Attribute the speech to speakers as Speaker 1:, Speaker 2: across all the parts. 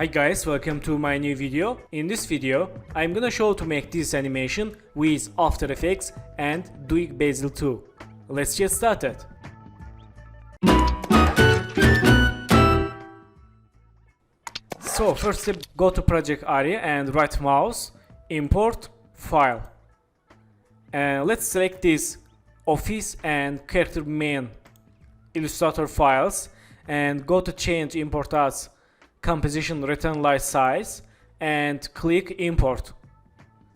Speaker 1: Hi guys, welcome to my new video. In this video, I'm gonna show to make this animation with After Effects and Duik Bassel 2. Let's get started. So first step, go to project area and right mouse, import file. And let's select this office and character main Illustrator files and go to change import as composition return light size and click import.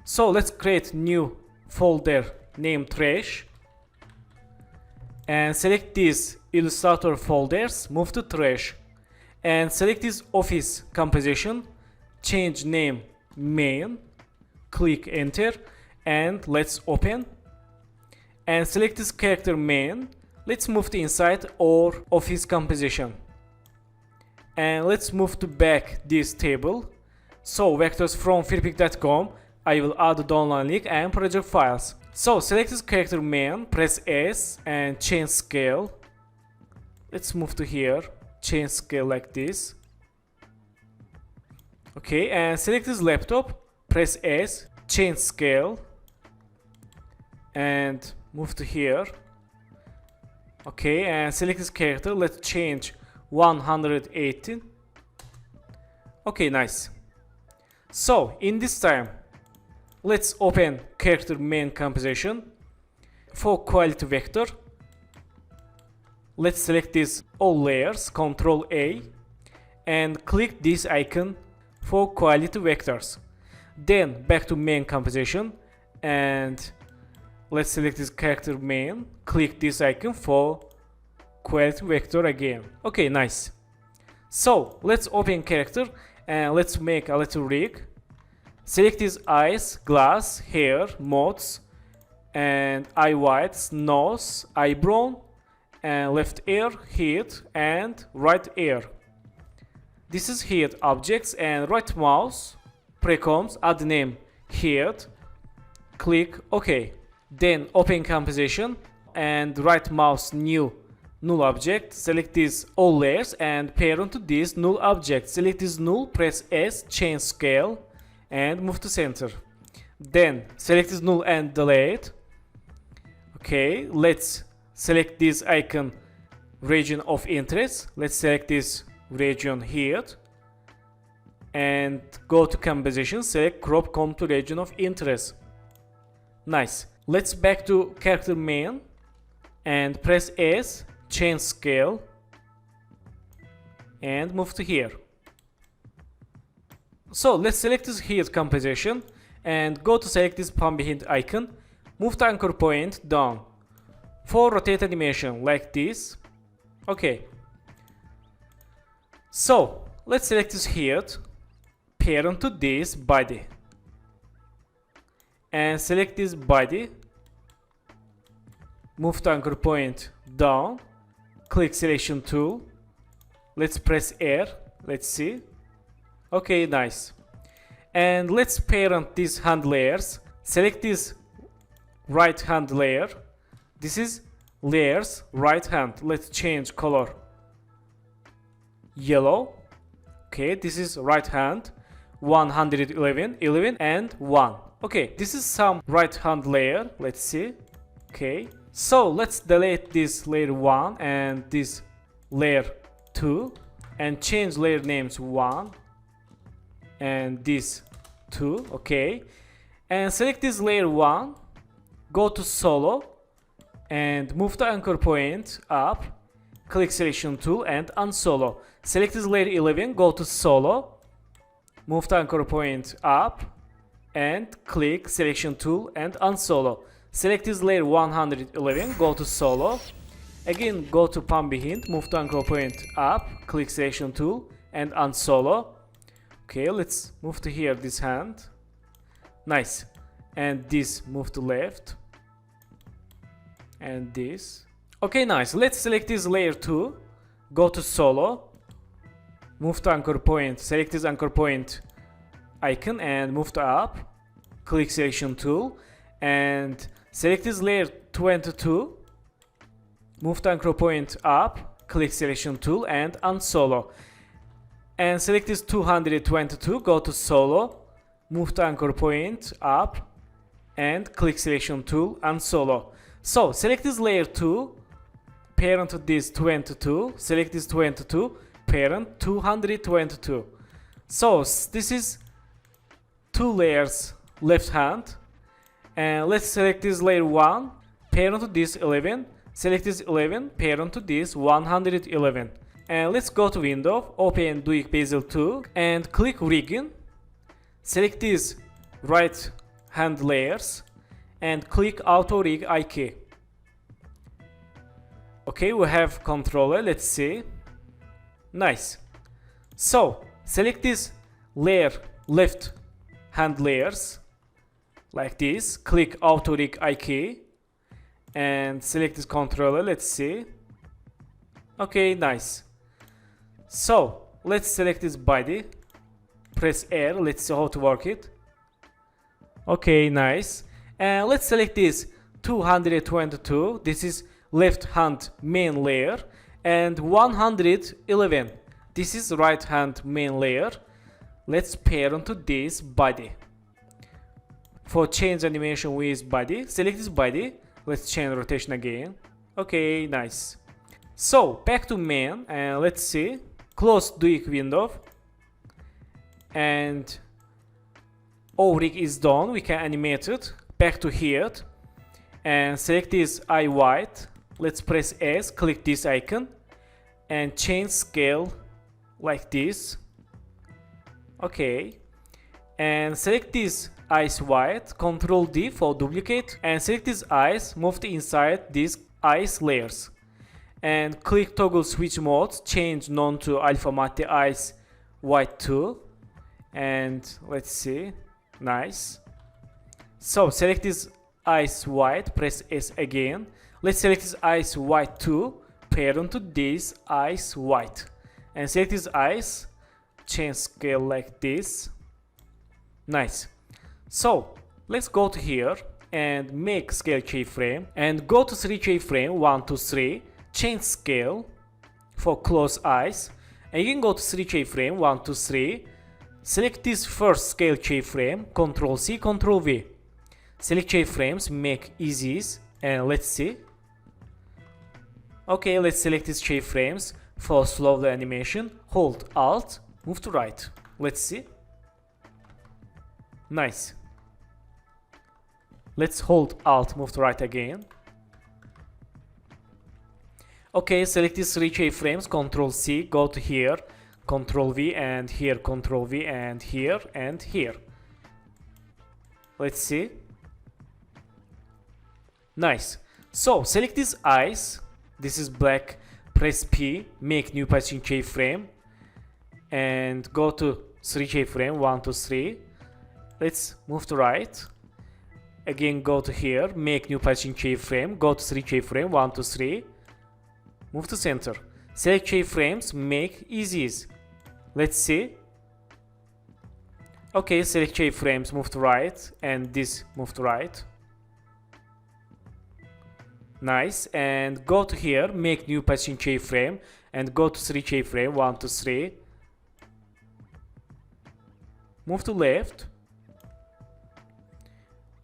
Speaker 1: So let's create new folder named trash and select these Illustrator folders, move to trash and select this office composition, change name main, click enter and let's open and select this character main. Let's move to inside or office composition and let's move to back this table. So vectors from freepik.com, I will add the download link and project files. So select this character main, press S and change scale. Let's move to here, change scale like this. Okay, and select this laptop, press S, change scale and move to here. Okay, and select this character, let's change 118. Okay, nice. So in this time, let's open character main composition. For quality vector, let's select this all layers, Ctrl A, and click this icon for quality vectors. Then back to main composition and let's select this character main, click this icon for quality vector again. Okay, nice. So let's open character and let's make a little rig. Select these eyes, glass, hair, modes, and eye whites, nose, eyebrow, and left ear, head, and right ear. This is head objects and right mouse, precoms, add name head, click OK. Then open composition and right mouse new null object, select these all layers and parent to this null object. Select this null, press S, change scale and move to center. Then select this null and delete. Okay, let's select this icon region of interest. Let's select this region here and go to composition, select crop come to region of interest. Nice. Let's back to character main and press S, change scale and move to here. So let's select this head composition and go to select this palm behind icon, move to anchor point down. For rotate animation like this. Okay. So let's select this head, parent to this body. And select this body, move to anchor point down, click selection tool, let's press R, let's see. Okay, nice. And let's parent these hand layers, select this right hand layer, this is layers right hand, let's change color yellow. Okay, this is right hand 111, 11 and 1. Okay, this is some right hand layer, let's see. Okay, so let's delete this layer 1 and this layer 2 and change layer names 1 and this 2. Okay, and select this layer 1, go to solo and move to anchor point up, click selection tool and unsolo. Select this layer 11, go to solo, move to anchor point up and click selection tool and unsolo. Select this layer 111, go to solo, again go to palm behind, move to anchor point up, click selection tool and unsolo. Okay, let's move to here this hand. Nice. And this move to left and this. Okay, nice. Let's select this layer 2, go to solo, move to anchor point, select this anchor point icon and move to up, click selection tool and select this layer 22, move to anchor point up, click selection tool and unsolo. And select this 222, go to solo, move the anchor point up, and click selection tool and solo. So select this layer 2, parent to this 22, select this 22, parent 222. So this is 2 layers left hand, and let's select this layer 1, parent to this 11, select this 11, parent to this 111. And let's go to window, open Duik Bassel 2 and click rigging. Select these right hand layers and click auto rig icon. Okay, we have controller, let's see. Nice. So select this layer left hand layers like this, click auto rig icon and select this controller, let's see. Okay, nice. So let's select this body, press R, let's see how to work it. Okay, nice. And let's select this 222, this is left hand main layer, and 111, this is right hand main layer. Let's parent to this body. For change animation with body, select this body, let's change rotation again. Okay, nice. So back to main, and let's see. Close Duik window, and O-rig is done, we can animate it. Back to here, and select this eye white, let's press S, click this icon, and change scale like this. Okay, and select this eyes white, Control D for duplicate, and select these eyes, move to inside these eyes layers. And click toggle switch mode, change none to alpha matte eyes white 2, and let's see, nice. So select this eyes white, press S again, let's select this eyes white 2, parent to this eyes white, and select this eyes, change scale like this. Nice. So let's go to here and make scale keyframe, and go to 3 keyframe, 1 to 3, change scale for close eyes, and you can go to 3 keyframe, 1 to 3, select this first scale keyframe, Ctrl C, Ctrl V, select keyframes, make easies, and let's see. Okay, let's select these keyframes for slow the animation, hold Alt, move to right, let's see. Nice. Let's hold Alt, move to right again. Okay, select these 3 keyframes, Ctrl C, go to here, Ctrl V, and here, Ctrl V, and here, and here. Let's see. Nice. So select these eyes, this is black, press P, make new position keyframe, and go to 3 keyframe, 1 to 3. Let's move to right. Again, go to here, make new position keyframe, go to 3 keyframe, 1 to 3. Move to center. Select keyframes, make easies. Let's see. Okay, select keyframes, move to right, and this move to right. Nice. And go to here, make new position keyframe, and go to 3 keyframe, 1 to 3. Move to left.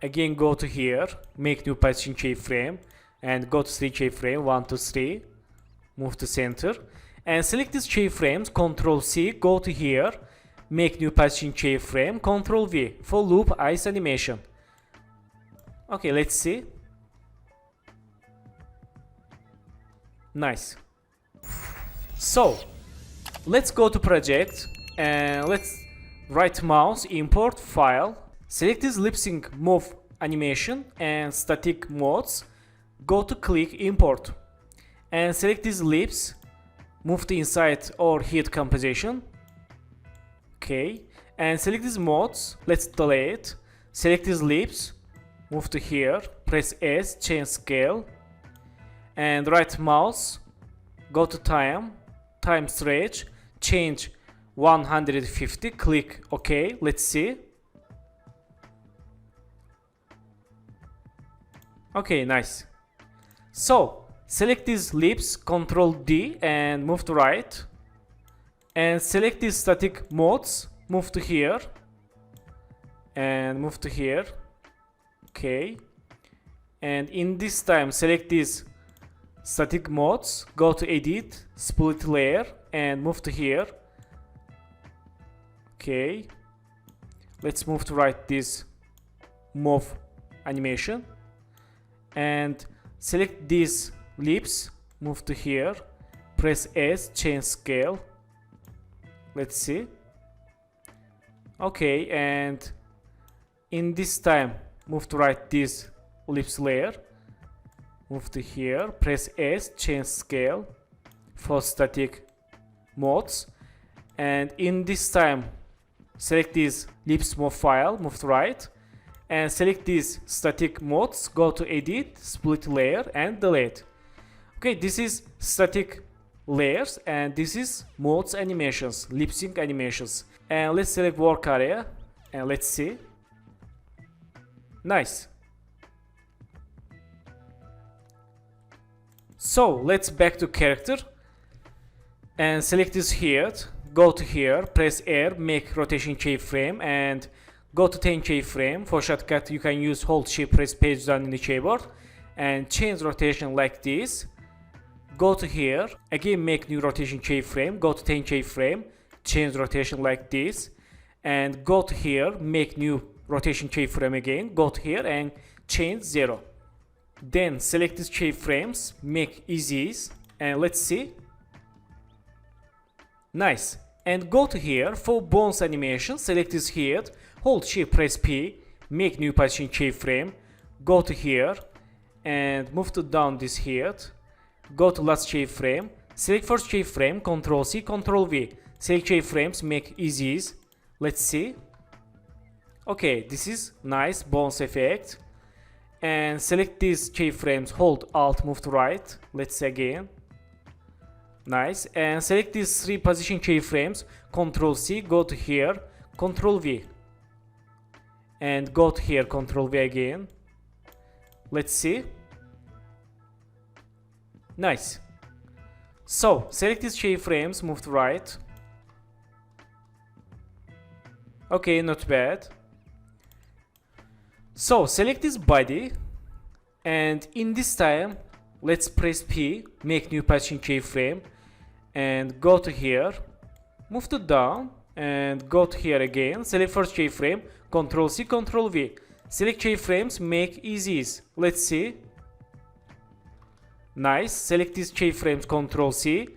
Speaker 1: Again, go to here, make new position keyframe, and go to 3 keyframe, 1 to 3. Move to center, and select these keyframes, Ctrl C, go to here, make new position keyframe, Ctrl V for loop eyes animation. Okay, let's see. Nice. So let's go to project, and let's right mouse, import file, select this lip sync move animation and static modes, go to click import, and select these lips, move to inside or hit composition. Okay, and select these modes, let's delay it, select these lips, move to here, press S, change scale, and right mouse, go to time stretch, change 150, click OK, let's see. Okay, nice. So select these lips, Ctrl D, and move to right. and select these static modes, move to here and move to here. Okay, and in this time select these static modes, go to edit, split layer and move to here. Okay, let's move to right this move animation and select these lips, move to here, press S, change scale. Let's see. Okay, and in this time move to right this lips layer, move to here, press S, change scale for static modes, and in this time select this lips move file, move to right and select these static modes, go to edit, split layer and delete. Okay, this is static layers and this is modes animations, lip sync animations. And let's select work area and let's see. Nice. So let's back to character and select this here, go to here, press R, make rotation keyframe and go to 10 keyframe. For shortcut you can use hold shift press page down in the keyboard and change rotation like this. Go to here, again make new rotation keyframe, go to 10 keyframe, change rotation like this and go to here, make new rotation keyframe again, go to here and change 0. Then select these keyframes, make ease and let's see. Nice. And go to here for bones animation, select this here, hold shift press P, make new position keyframe, go to here and move to down this here, go to last keyframe, select first keyframe, Ctrl C, Ctrl V, select keyframes, make ease. Let's see. Okay, this is nice bones effect. And select these keyframes, hold Alt, move to right. Let's see again. Nice. And select these 3 position keyframes, Ctrl C, go to here, Ctrl V. And go to here, Ctrl V again. Let's see. Nice. So select these keyframes, move to right. Okay, not bad. So select this body and in this time let's press P, make new position keyframe and go to here, move to down and go to here again, select first keyframe, Ctrl C, Ctrl V, select keyframes, make ease. Let's see. Nice. Select these keyframes, Ctrl C,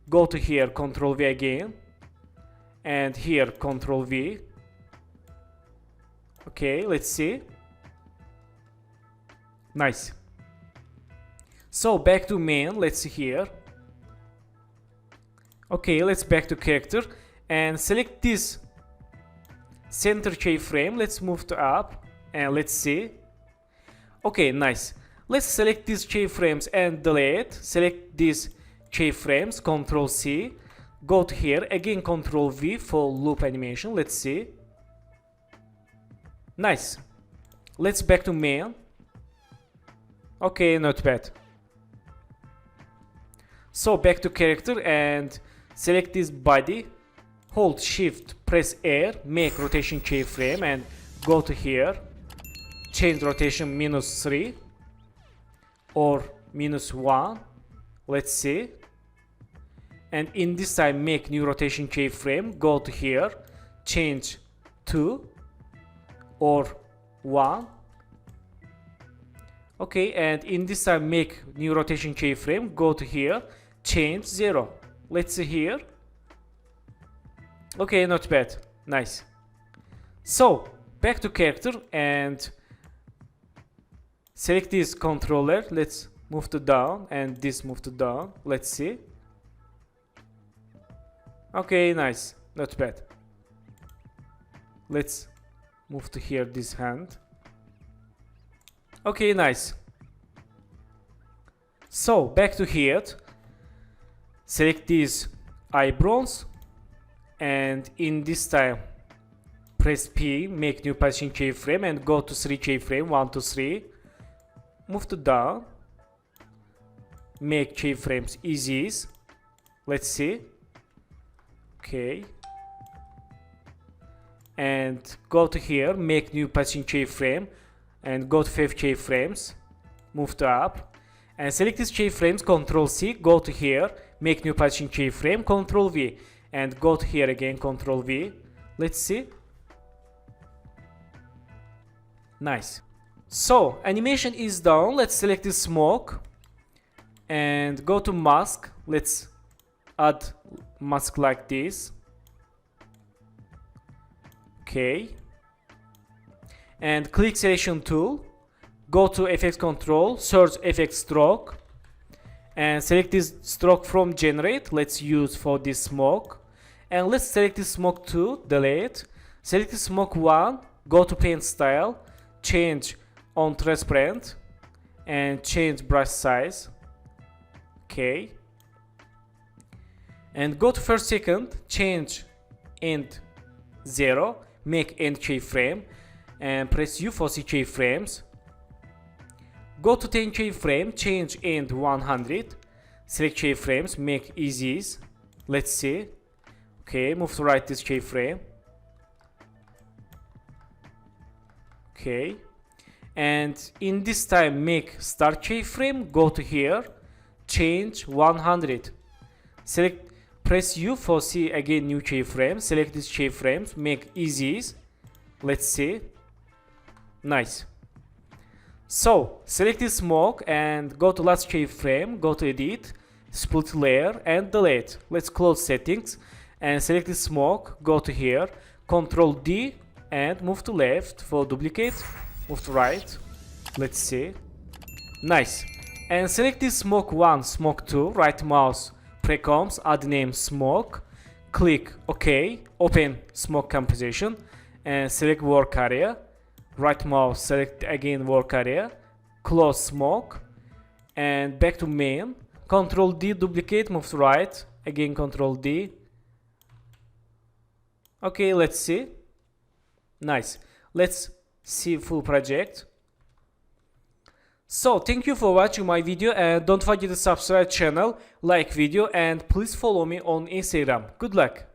Speaker 1: go to here, Ctrl V again and here Ctrl V. Okay, let's see. Nice. So back to main, let's see here. Okay, let's back to character and select this center keyframe. Let's move to up and let's see. Okay, nice. Let's select these keyframes and delete. Select these keyframes, Ctrl C, go to here again, Ctrl V for loop animation. Let's see. Nice. Let's back to main. Okay, not bad. So back to character and select this body, hold shift, press R, make rotation keyframe and go to here, change rotation -3 or -1. Let's see. And in this time make new rotation keyframe, go to here, change 2 or 1. Okay, and in this time make new rotation keyframe, go to here, change 0. Let's see here. Okay, not bad. Nice. So back to character and select this controller. Let's move to down and this move to down. Let's see. Okay, nice. Not bad. Let's move to here this hand. Okay, nice. So back to here. Select these eyebrows and in this time press P, make new position keyframe and go to 3 keyframe, 1 to 3. Move to down. Make keyframes easy. Let's see. Okay. And go to here, make new position keyframe, and go to 5 keyframes, move to up, and select these keyframes, Ctrl C, go to here, make new position keyframe, Ctrl V, and go to here again, Ctrl V. Let's see. Nice. So animation is done. Let's select the smoke and go to mask. Let's add mask like this. Okay. And click selection tool. Go to effects control, search effect stroke, and select this stroke from generate. Let's use for this smoke. And let's select this smoke 2, delete. Select the smoke 1, go to paint style, change on transparent, and change brush size. Okay. And go to first second, change end 0, make end keyframe, and press U for C keyframes. Go to 10 keyframe, change end 100, select keyframes, make easies. Let's see. Okay, move to right this keyframe. Okay. And in this time, make start keyframe, go to here, change 100. Select, press U for C again new keyframe, select these keyframes, make easies. Let's see. Nice. So select this smoke and go to last keyframe, go to edit, split layer and delete. Let's close settings and select this smoke, go to here, Ctrl D and move to left for duplicate, move to right. Let's see. Nice. And select this smoke 1, smoke 2, right mouse, precoms, add name smoke, click OK, open smoke composition and select work area. Right mouse, select again work area, close smoke, and back to main. Ctrl D, duplicate, move to right, again Ctrl D. Okay, let's see. Nice. Let's see full project. So, thank you for watching my video and don't forget to subscribe channel, like video and please follow me on Instagram. Good luck.